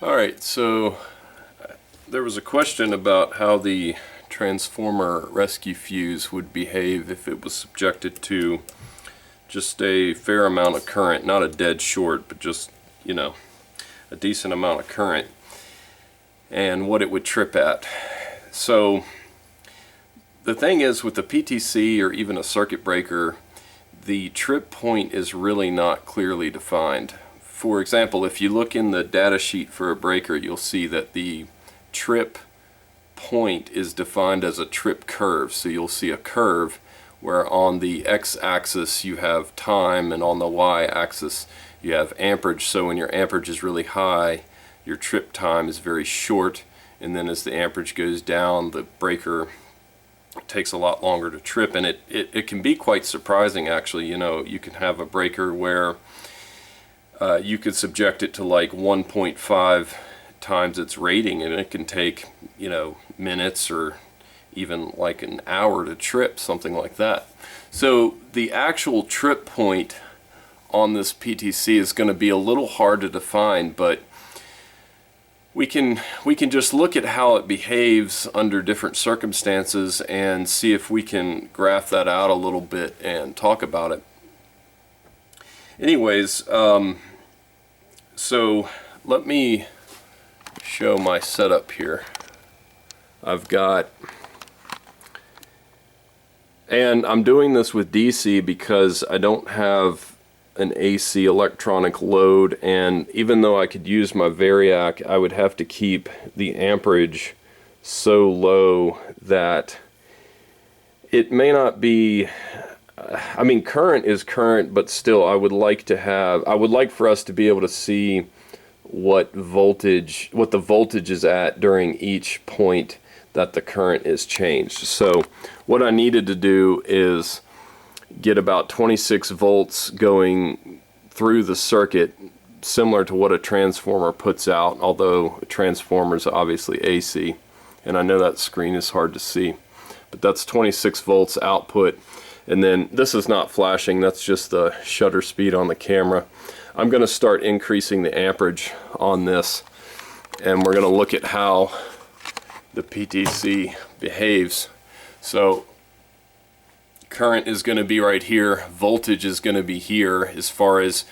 Alright, so there was a question about how the transformer rescue fuse would behave if it was subjected to just a fair amount of current, not a dead short, but just, you know, a decent amount of current, and what it would trip at. So the thing is, with the PTC or even a circuit breaker, the trip point is really not clearly defined. For example, if you look in the data sheet for a breaker, you'll see that the trip point is defined as a trip curve. So you'll see a curve where on the x-axis you have time and on the y-axis you have amperage. So when your amperage is really high, your trip time is very short, and then as the amperage goes down, the breaker takes a lot longer to trip. And it can be quite surprising, actually. You know, you can have a breaker where you could subject it to like 1.5 times its rating, and it can take, you know, minutes or even like an hour to trip, something like that. So the actual trip point on this PTC is going to be a little hard to define, but we can just look at how it behaves under different circumstances and see if we can graph that out a little bit and talk about it. Anyways, so let me show my setup here. I've got, and I'm doing this with DC because I don't have an AC electronic load, and even though I could use my Variac, I would have to keep the amperage so low that it may not be, I mean, current is current, but still I would like for us to be able to see what the voltage is at during each point that the current is changed. So what I needed to do is get about 26 volts going through the circuit, similar to what a transformer puts out, although a transformer is obviously AC, and I know that screen is hard to see, but that's 26 volts output. And then this is not flashing, that's just the shutter speed on the camera. I'm going to start increasing the amperage on this, and we're going to look at how the PTC behaves. So current is going to be right here, voltage is going to be here as far as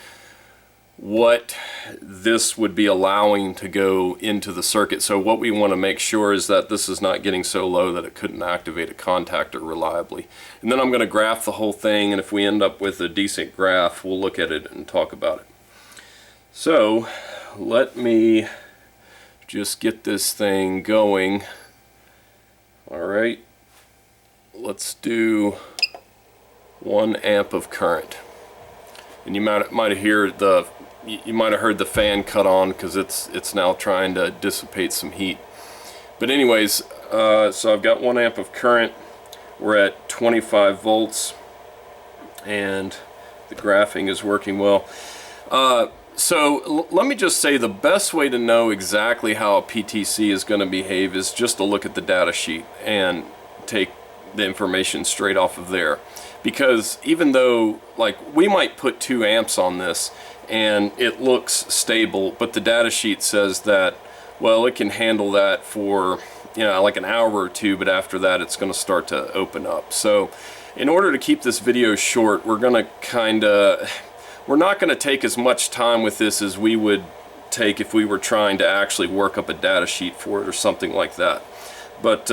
what this would be allowing to go into the circuit. So what we want to make sure is that this is not getting so low that it couldn't activate a contactor reliably. And then I'm going to graph the whole thing, and if we end up with a decent graph, we'll look at it and talk about it. So let me just get this thing going. Alright, let's do 1 amp of current. And you might have heard the fan cut on because it's now trying to dissipate some heat. But anyways, so I've got 1 amp of current. We're at 25 volts, and the graphing is working well. So let me just say, the best way to know exactly how a PTC is going to behave is just to look at the data sheet and take the information straight off of there. Because even though, like, we might put 2 amps on this and it looks stable, but the data sheet says that, well, it can handle that for, you know, like an hour or 2, but after that it's going to start to open up. So in order to keep this video short, we're going to we're not going to take as much time with this as we would take if we were trying to actually work up a data sheet for it or something like that. But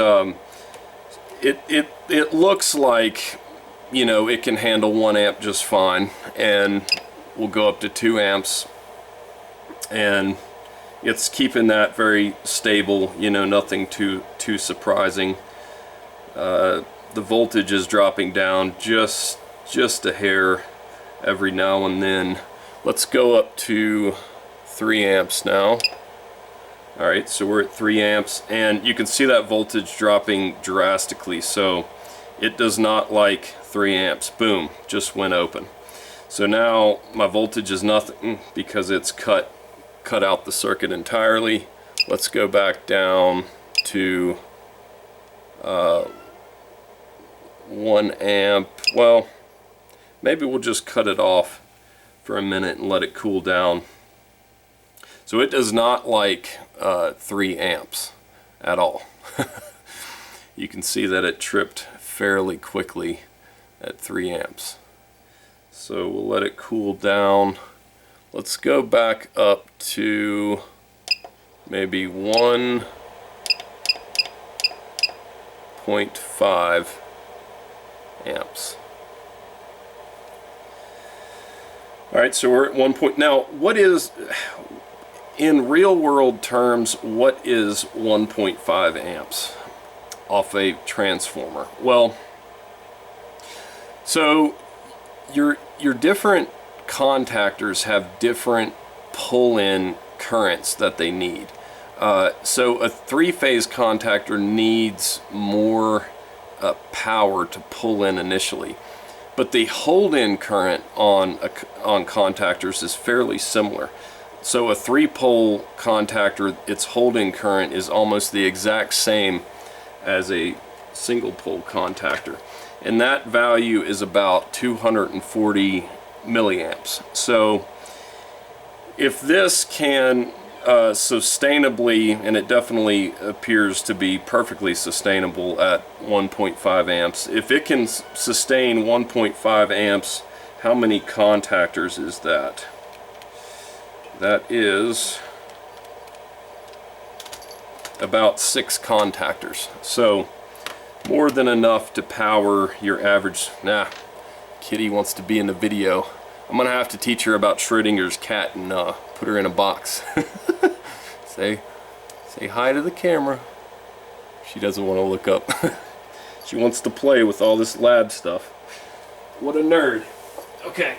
it looks like, you know, it can handle 1 amp just fine, and we'll go up to 2 amps, and it's keeping that very stable, you know, nothing too surprising. The voltage is dropping down just a hair every now and then. Let's go up to 3 amps now. Alright, so we're at 3 amps, and you can see that voltage dropping drastically, so it does not like 3 amps. Boom, just went open. So now my voltage is nothing because it's cut out the circuit entirely. Let's go back down to 1 amp. Well, maybe we'll just cut it off for a minute and let it cool down. So it does not like 3 amps at all. You can see that it tripped fairly quickly at 3 amps. So we'll let it cool down. Let's go back up to maybe 1.5 amps. Alright, so we're at 1 point. Now, what is, in real world terms, what is 1.5 amps off a transformer? Well, so your different contactors have different pull-in currents that they need. So a 3-phase contactor needs more power to pull in initially, but the hold-in current on contactors is fairly similar. So a 3-pole contactor, its hold-in current is almost the exact same as a single-pole contactor, and that value is about 240 milliamps. So if this can sustainably, and it definitely appears to be perfectly sustainable at 1.5 amps, if it can sustain 1.5 amps, how many contactors is that? That is about 6 contactors. So more than enough to power your average. Nah, Kitty wants to be in the video. I'm gonna have to teach her about Schrodinger's cat and put her in a box. say hi to the camera. She doesn't want to look up. She wants to play with all this lab stuff. What a nerd. Okay.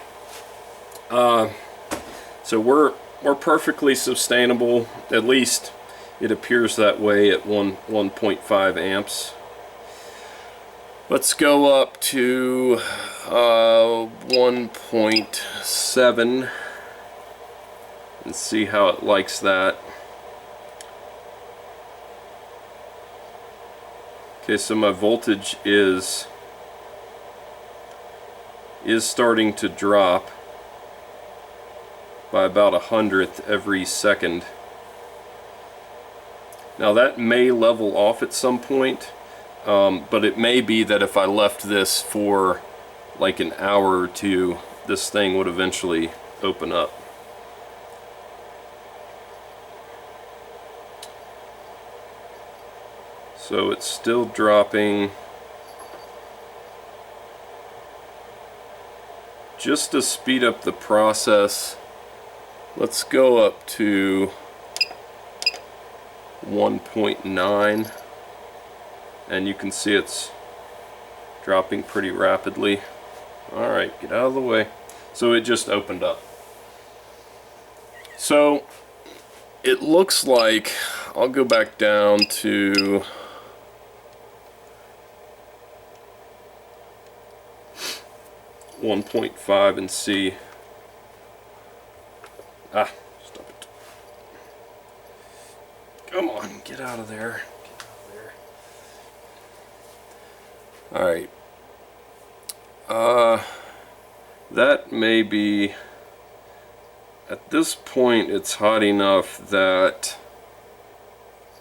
So we're perfectly sustainable. At least it appears that way at 1.5 amps. Let's go up to 1.7 and see how it likes that. Okay, so my voltage is starting to drop by about 1/100th every second. Now that may level off at some point. But it may be that if I left this for like an hour or two, this thing would eventually open up. So it's still dropping. Just to speed up the process, let's go up to 1.9. And you can see it's dropping pretty rapidly. Alright, get out of the way. So it just opened up. So it looks like, I'll go back down to 1.5 and see. Stop it. Come on, get out of there. Alright, that may be, at this point it's hot enough that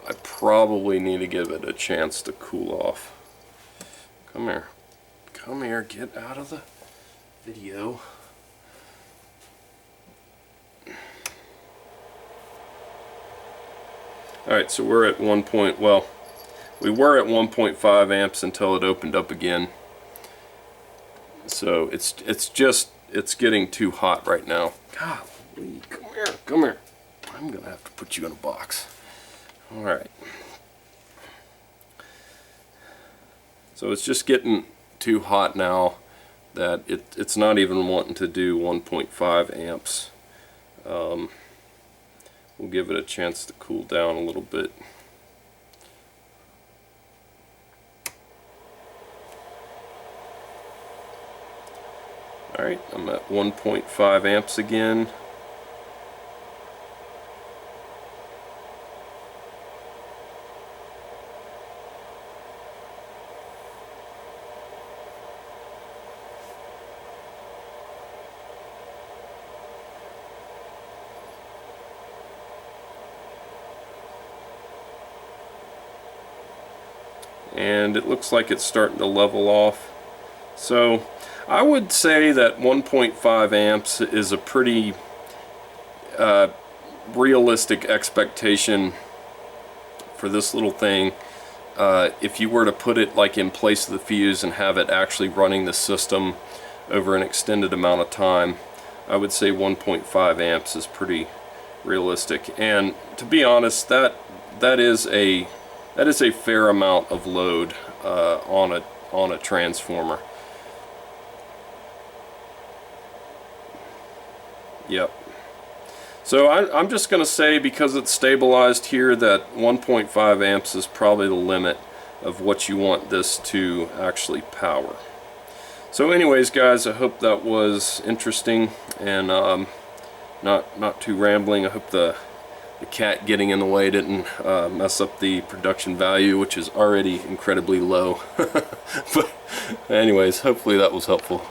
I probably need to give it a chance to cool off. Come here, get out of the video. Alright, so we're at we were at 1.5 amps until it opened up again. So it's getting too hot right now. Golly, come here. I'm gonna have to put you in a box. Alright. So it's just getting too hot now that it's not even wanting to do 1.5 amps. We'll give it a chance to cool down a little bit. Alright, I'm at 1.5 amps again. and it looks like it's starting to level off. So I would say that 1.5 amps is a pretty realistic expectation for this little thing. If you were to put it like in place of the fuse and have it actually running the system over an extended amount of time, I would say 1.5 amps is pretty realistic. And to be honest, that is a fair amount of load on a transformer. Yep. So I'm just going to say, because it's stabilized here, that 1.5 amps is probably the limit of what you want this to actually power. So anyways, guys, I hope that was interesting and not too rambling. I hope the cat getting in the way didn't mess up the production value, which is already incredibly low. But anyways, hopefully that was helpful.